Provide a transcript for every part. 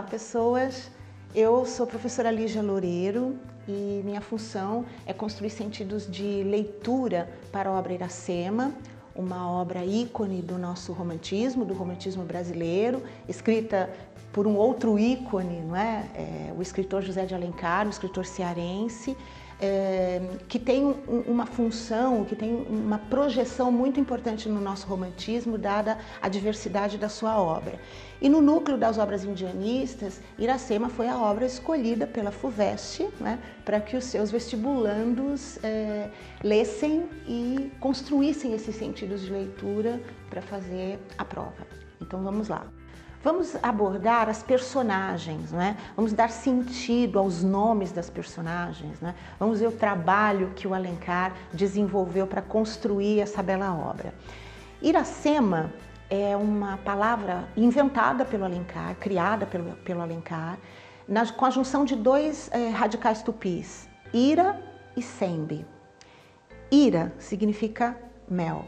pessoas. Eu sou a professora Lígia Loureiro e minha função é construir sentidos de leitura para a obra Iracema, uma obra ícone do nosso romantismo, do romantismo brasileiro, escrita por um outro ícone, não é? O escritor José de Alencar, um escritor cearense, que tem uma função, que tem uma projeção muito importante no nosso romantismo, dada a diversidade da sua obra. E no núcleo das obras indianistas, Iracema foi a obra escolhida pela FUVEST, né, para que os seus vestibulandos lessem e construíssem esses sentidos de leitura para fazer a prova. Então vamos lá. Vamos abordar as personagens, né? Vamos dar sentido aos nomes das personagens, né? Vamos ver o trabalho que o Alencar desenvolveu para construir essa bela obra. Iracema é uma palavra inventada pelo Alencar, criada pelo Alencar, com a junção de dois radicais tupis, ira e sembe. Ira significa mel,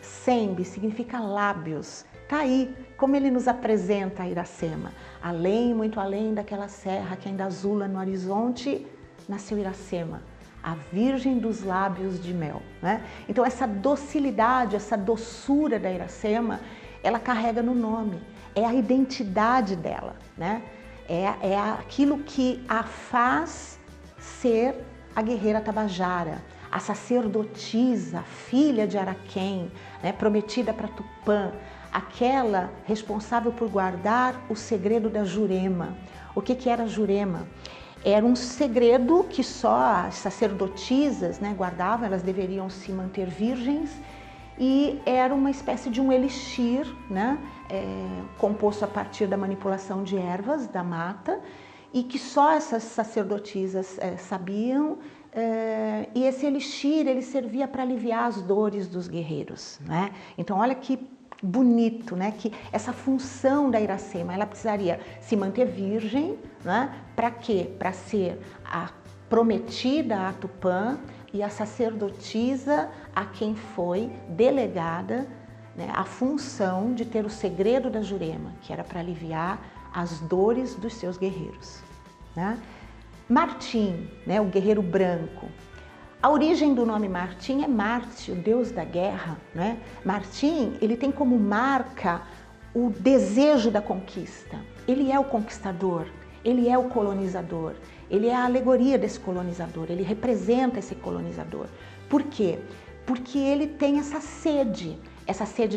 sembe significa lábios. Tá aí como ele nos apresenta a Iracema. Além, muito além daquela serra que ainda azula no horizonte, nasceu Iracema, a virgem dos lábios de mel, né? Então essa docilidade, essa doçura da Iracema, ela carrega no nome, é a identidade dela, né? É aquilo que a faz ser a guerreira tabajara, a sacerdotisa, filha de Araquém, né? Prometida para Tupã, aquela responsável por guardar o segredo da Jurema. O que era Jurema? Era um segredo que só as sacerdotisas, né, guardavam, elas deveriam se manter virgens, e era uma espécie de um elixir, né, composto a partir da manipulação de ervas da mata, e que só essas sacerdotisas sabiam, e esse elixir ele servia para aliviar as dores dos guerreiros, né? Então olha que bonito, né? Que essa função da Iracema, ela precisaria se manter virgem, né? Para quê? Para ser a prometida a Tupã e a sacerdotisa a quem foi delegada, né, a função de ter o segredo da Jurema, que era para aliviar as dores dos seus guerreiros, né? Martim, né, o guerreiro branco. A origem do nome Martim é Marte, o deus da guerra, né? Martim, ele tem como marca o desejo da conquista. Ele é o conquistador, ele é o colonizador, ele é a alegoria desse colonizador, ele representa esse colonizador. Por quê? Porque ele tem essa sede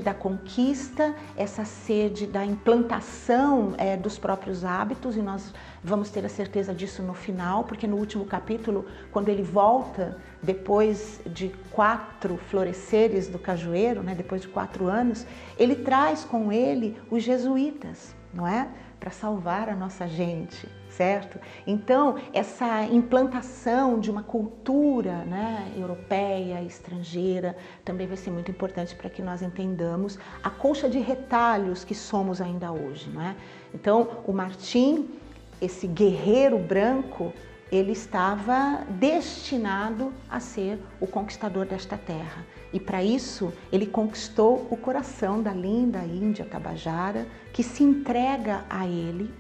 da conquista, essa sede da implantação dos próprios hábitos, e nós vamos ter a certeza disso no final, porque no último capítulo, quando ele volta, depois de 4 floresceres do cajueiro, né, depois de 4 anos, ele traz com ele os jesuítas, não é? Para salvar a nossa gente, certo? Então, essa implantação de uma cultura, né, europeia, estrangeira, também vai ser muito importante para que nós entendamos a colcha de retalhos que somos ainda hoje, não é? Então, o Martim, esse guerreiro branco, ele estava destinado a ser o conquistador desta terra. E para isso, ele conquistou o coração da linda Índia Tabajara, que se entrega a ele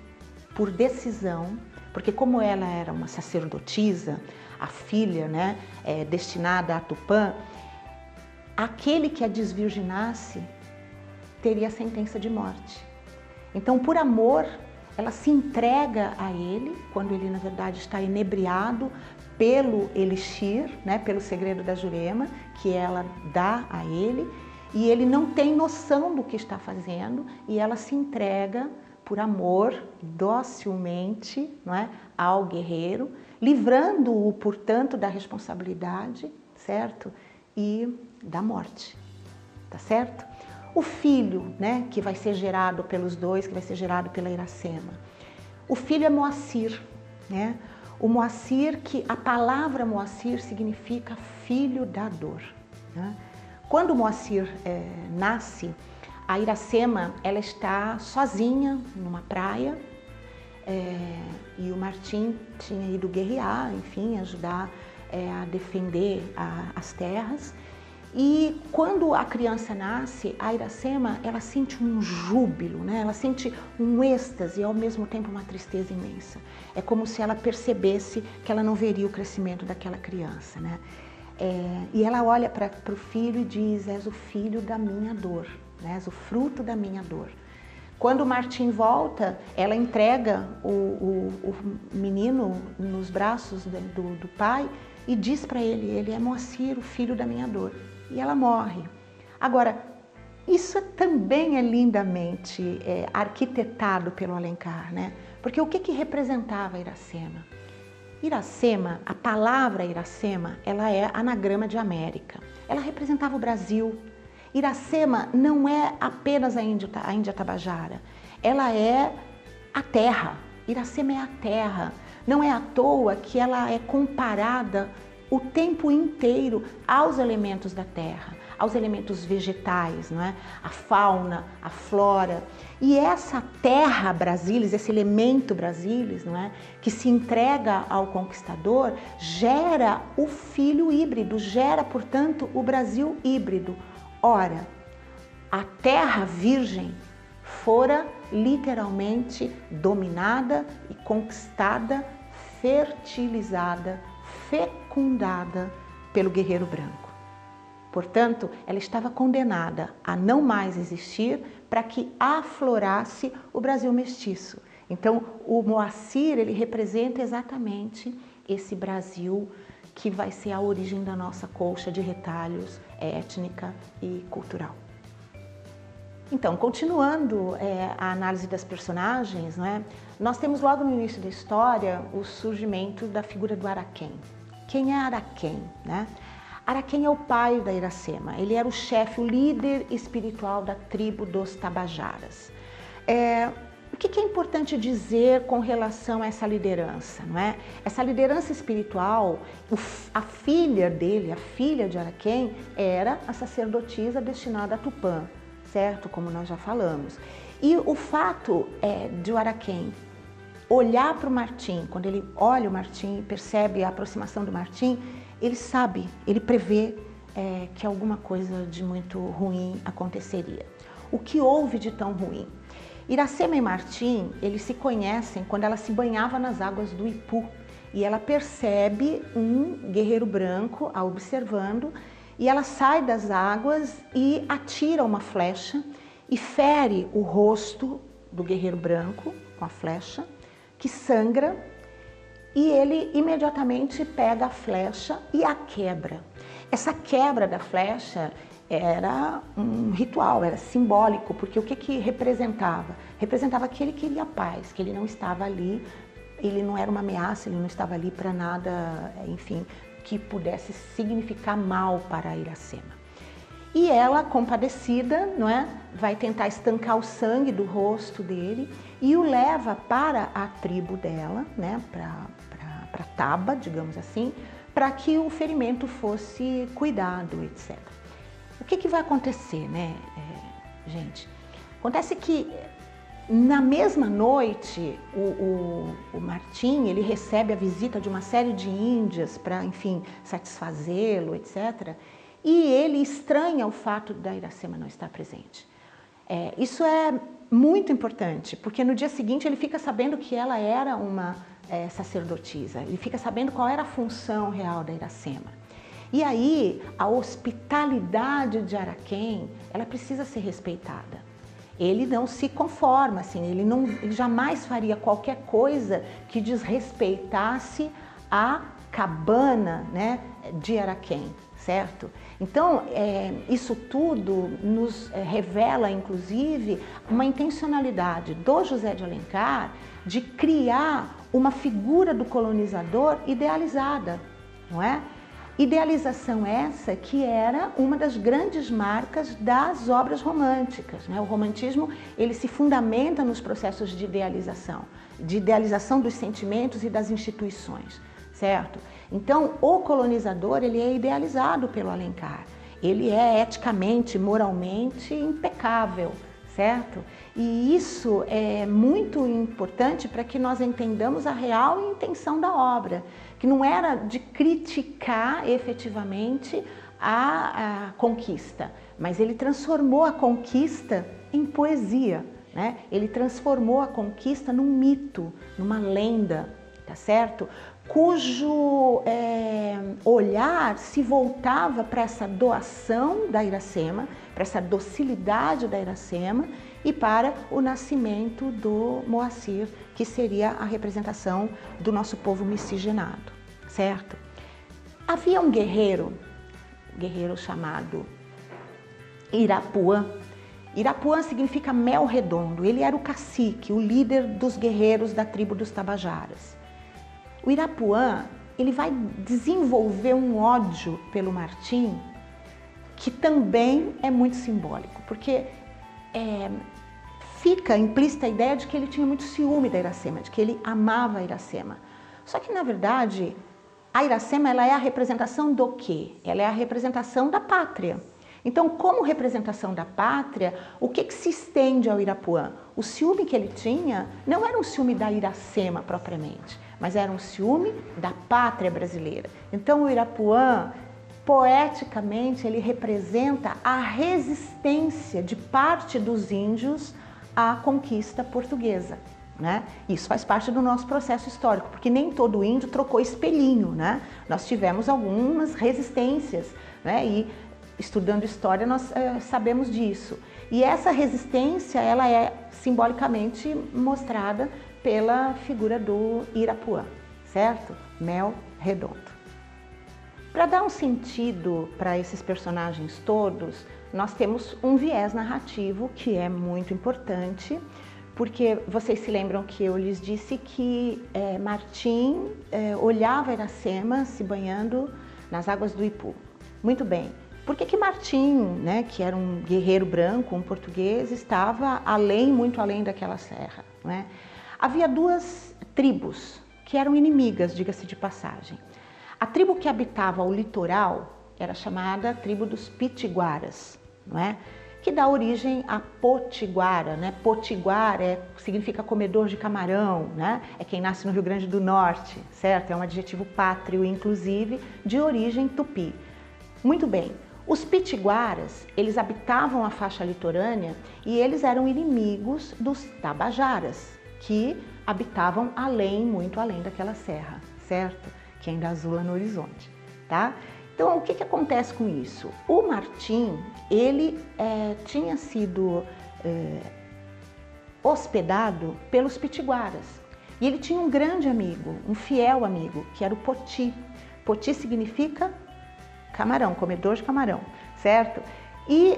por decisão, porque como ela era uma sacerdotisa, a filha, né, destinada a Tupã, aquele que a desvirginasse teria a sentença de morte. Então, por amor, ela se entrega a ele, quando ele na verdade está inebriado pelo elixir, né, pelo segredo da Jurema, que ela dá a ele, e ele não tem noção do que está fazendo, e ela se entrega por amor, docilmente, não é, ao guerreiro, livrando-o, portanto, da responsabilidade, certo? E da morte, tá certo? O filho, né, que vai ser gerado pelos dois, que vai ser gerado pela Iracema. O filho é Moacir, né? O Moacir, que a palavra Moacir significa filho da dor, né? Quando o Moacir nasce, a Iracema, ela está sozinha numa praia, e o Martim tinha ido guerrear, enfim, ajudar a defender as terras. E quando a criança nasce, a Iracema, ela sente um júbilo, né? Ela sente um êxtase e ao mesmo tempo uma tristeza imensa. É como se ela percebesse que ela não veria o crescimento daquela criança, né? E ela olha para o filho e diz: és o filho da minha dor, né? És o fruto da minha dor. Quando o Martim volta, ela entrega o menino nos braços do pai e diz para ele: ele é Moacir, o filho da minha dor. E ela morre. Agora, isso também é lindamente arquitetado pelo Alencar, né? Porque o que representava Iracema? Iracema, a palavra Iracema, ela é anagrama de América. Ela representava o Brasil. Iracema não é apenas a Índia Tabajara, ela é a terra. Iracema é a terra. Não é à toa que ela é comparada o tempo inteiro aos elementos da terra, aos elementos vegetais, não é? A fauna, a flora. E essa terra brasilis, esse elemento brasilis, não é? Que se entrega ao conquistador, gera o filho híbrido, gera, portanto, o Brasil híbrido. Ora, a terra virgem fora literalmente dominada e conquistada, fertilizada, fecundada pelo guerreiro branco. Portanto, ela estava condenada a não mais existir para que aflorasse o Brasil mestiço. Então, o Moacir, ele representa exatamente esse Brasil que vai ser a origem da nossa colcha de retalhos étnica e cultural. Então, continuando a análise das personagens, não é? Nós temos logo no início da história o surgimento da figura do Araquém. Quem é Araquém, né? Araquém é o pai da Iracema, ele era o chefe, o líder espiritual da tribo dos Tabajaras. O que é importante dizer com relação a essa liderança, não é? Essa liderança espiritual, a filha dele, a filha de Araquém, era a sacerdotisa destinada a Tupã, certo? Como nós já falamos. E o fato de o Araquém olhar para o Martim, quando ele olha o Martim e percebe a aproximação do Martim, ele sabe, ele prevê que alguma coisa de muito ruim aconteceria. O que houve de tão ruim? Iracema e Martim, eles se conhecem quando ela se banhava nas águas do Ipu e ela percebe um guerreiro branco a observando e ela sai das águas e atira uma flecha e fere o rosto do guerreiro branco com a flecha, que sangra, e ele imediatamente pega a flecha e a quebra. Essa quebra da flecha era um ritual, era simbólico, porque o que representava? Representava que ele queria paz, que ele não estava ali, ele não era uma ameaça, ele não estava ali para nada, enfim, que pudesse significar mal para a Iracema. E ela, compadecida, não é, vai tentar estancar o sangue do rosto dele e o leva para a tribo dela, né, para Taba, digamos assim, para que o ferimento fosse cuidado, etc. O que vai acontecer, né, gente? Acontece que na mesma noite o Martim, ele recebe a visita de uma série de índias para, enfim, satisfazê-lo, etc. E ele estranha o fato da Iracema não estar presente. Isso é muito importante, porque no dia seguinte ele fica sabendo que ela era uma sacerdotisa, ele fica sabendo qual era a função real da Iracema. E aí a hospitalidade de Araquém, ela precisa ser respeitada. Ele não se conforma, assim, ele jamais faria qualquer coisa que desrespeitasse a cabana, né, de Araquém, certo? Então, isso tudo nos revela, inclusive, uma intencionalidade do José de Alencar de criar uma figura do colonizador idealizada, não é? Idealização essa que era uma das grandes marcas das obras românticas, né? O romantismo, ele se fundamenta nos processos de idealização dos sentimentos e das instituições, certo? Então, o colonizador, ele é idealizado pelo Alencar, ele é eticamente, moralmente impecável, certo? E isso é muito importante para que nós entendamos a real intenção da obra, que não era de criticar efetivamente a conquista, mas ele transformou a conquista em poesia, né? Ele transformou a conquista num mito, numa lenda, tá certo? Cujo olhar se voltava para essa doação da Iracema, para essa docilidade da Iracema e para o nascimento do Moacir, que seria a representação do nosso povo miscigenado, certo? Havia um guerreiro chamado Irapuã. Irapuã significa mel redondo, ele era o cacique, o líder dos guerreiros da tribo dos Tabajaras. O Irapuã, ele vai desenvolver um ódio pelo Martim, que também é muito simbólico, porque fica implícita a ideia de que ele tinha muito ciúme da Iracema, de que ele amava a Iracema. Só que, na verdade, a Iracema, ela é a representação do quê? Ela é a representação da pátria. Então, como representação da pátria, o que se estende ao Irapuã? O ciúme que ele tinha não era um ciúme da Iracema propriamente, mas era um ciúme da pátria brasileira. Então, o Irapuã, poeticamente, ele representa a resistência de parte dos índios à conquista portuguesa, né? Isso faz parte do nosso processo histórico, porque nem todo índio trocou espelhinho, né? Nós tivemos algumas resistências, né? E estudando história nós sabemos disso. E essa resistência, ela é simbolicamente mostrada pela figura do Irapuã, certo? Mel redondo. Para dar um sentido para esses personagens todos, nós temos um viés narrativo que é muito importante, porque vocês se lembram que eu lhes disse que Martim olhava Iracema se banhando nas águas do Ipu. Muito bem. Por que Martim, né, que era um guerreiro branco, um português, estava muito além daquela serra, né? Havia duas tribos que eram inimigas, diga-se de passagem. A tribo que habitava o litoral era chamada tribo dos Pitiguaras, não é? Que dá origem a Potiguara, né? Potiguara significa comedor de camarão, né? É quem nasce no Rio Grande do Norte, certo? É um adjetivo pátrio, inclusive, de origem tupi. Muito bem. Os Pitiguaras, eles habitavam a faixa litorânea e eles eram inimigos dos Tabajaras, que habitavam muito além daquela serra, certo? Que ainda azula no horizonte, tá? Então, o que acontece com isso? O Martim, ele tinha sido hospedado pelos Pitiguaras e ele tinha um grande amigo, um fiel amigo, que era o Poti. Poti significa camarão, comedor de camarão, certo? E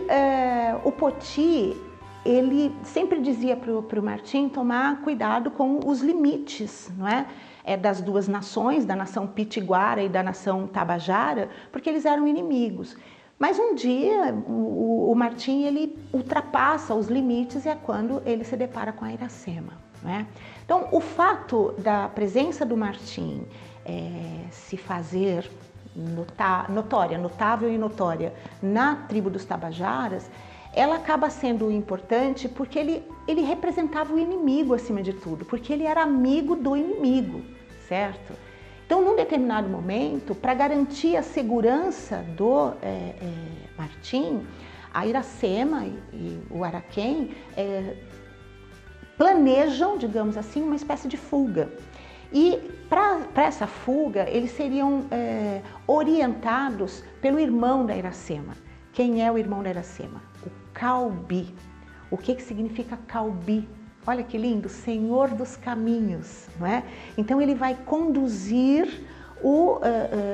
o Poti, ele sempre dizia para o Martim tomar cuidado com os limites, não é? Das duas nações, da nação Pitiguara e da nação Tabajara, porque eles eram inimigos. Mas um dia o Martim, ele ultrapassa os limites e é quando ele se depara com a Iracema, não é? Então, o fato da presença do Martim se fazer notável e notória na tribo dos Tabajaras, ela acaba sendo importante porque ele representava o inimigo acima de tudo, porque ele era amigo do inimigo, certo? Então, num determinado momento, para garantir a segurança do Martim, a Iracema e o Araquém planejam, digamos assim, uma espécie de fuga. E para essa fuga, eles seriam orientados pelo irmão da Iracema. Quem é o irmão da Iracema? O Caubi. O que significa Caubi? Olha que lindo, Senhor dos Caminhos, não é? Então ele vai conduzir o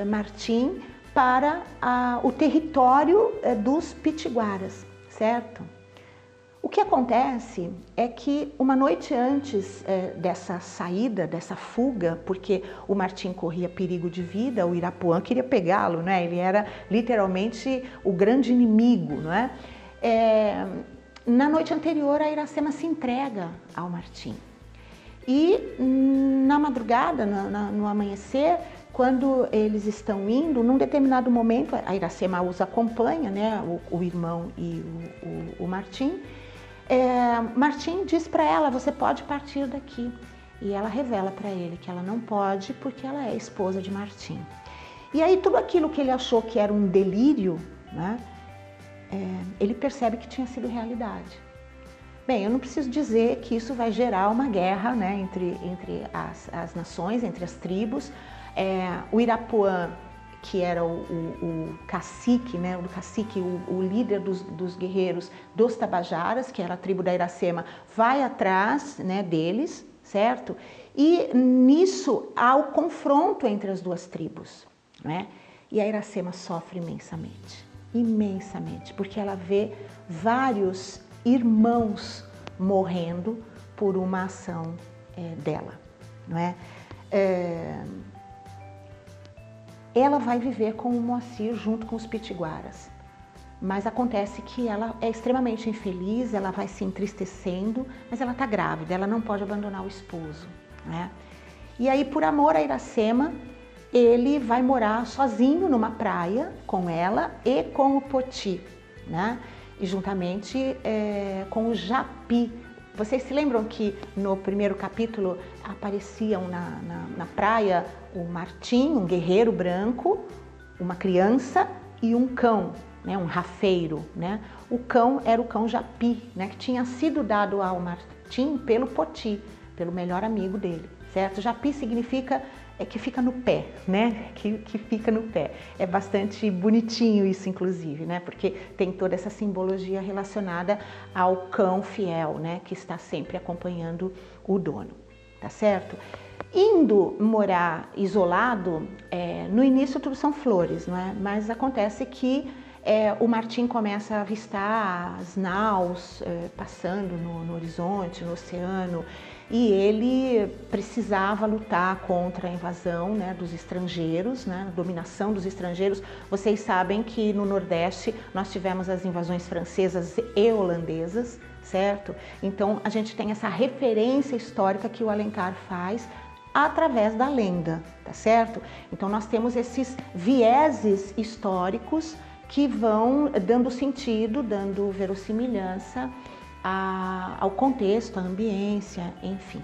Martim para o território dos Pitiguaras, certo? O que acontece é que uma noite antes dessa saída, dessa fuga, porque o Martim corria perigo de vida, o Irapuã queria pegá-lo, né? Ele era literalmente o grande inimigo, não é? Na noite anterior, a Iracema se entrega ao Martim. E na madrugada, no amanhecer, quando eles estão indo, num determinado momento, a Iracema os acompanha, né? O irmão e o Martim. Martim diz para ela, você pode partir daqui. E ela revela para ele que ela não pode porque ela é esposa de Martim. E aí tudo aquilo que ele achou que era um delírio, né, ele percebe que tinha sido realidade. Bem, eu não preciso dizer que isso vai gerar uma guerra, né, entre as nações, entre as tribos. O Irapuã, que era o cacique, né, o líder dos guerreiros dos Tabajaras, que era a tribo da Iracema, vai atrás, né, deles, certo? E nisso há o confronto entre as duas tribos, né? E a Iracema sofre imensamente, imensamente, porque ela vê vários irmãos morrendo por uma ação dela, não é? Ela vai viver com o Moacir junto com os Pitiguaras, mas acontece que ela é extremamente infeliz, ela vai se entristecendo, mas ela está grávida, ela não pode abandonar o esposo, né? E aí, por amor a Iracema, ele vai morar sozinho numa praia com ela e com o Poti, né? E juntamente com o Japi. Vocês se lembram que no primeiro capítulo apareciam na praia o Martim, um guerreiro branco, uma criança e um cão, né, um rafeiro, né? O cão era o cão Japi, né, que tinha sido dado ao Martim pelo Poti, pelo melhor amigo dele, certo? Japi significa que fica no pé, né? Que fica no pé. É bastante bonitinho isso, inclusive, né? Porque tem toda essa simbologia relacionada ao cão fiel, né? Que está sempre acompanhando o dono, tá certo? Indo morar isolado, no início tudo são flores, não é? Mas acontece que o Martim começa a avistar as naus passando no horizonte, no oceano, e ele precisava lutar contra a invasão, né, dos estrangeiros, né, a dominação dos estrangeiros. Vocês sabem que no Nordeste nós tivemos as invasões francesas e holandesas, certo? Então a gente tem essa referência histórica que o Alencar faz através da lenda, tá certo? Então nós temos esses vieses históricos que vão dando sentido, dando verossimilhança ao contexto, à ambiência, enfim.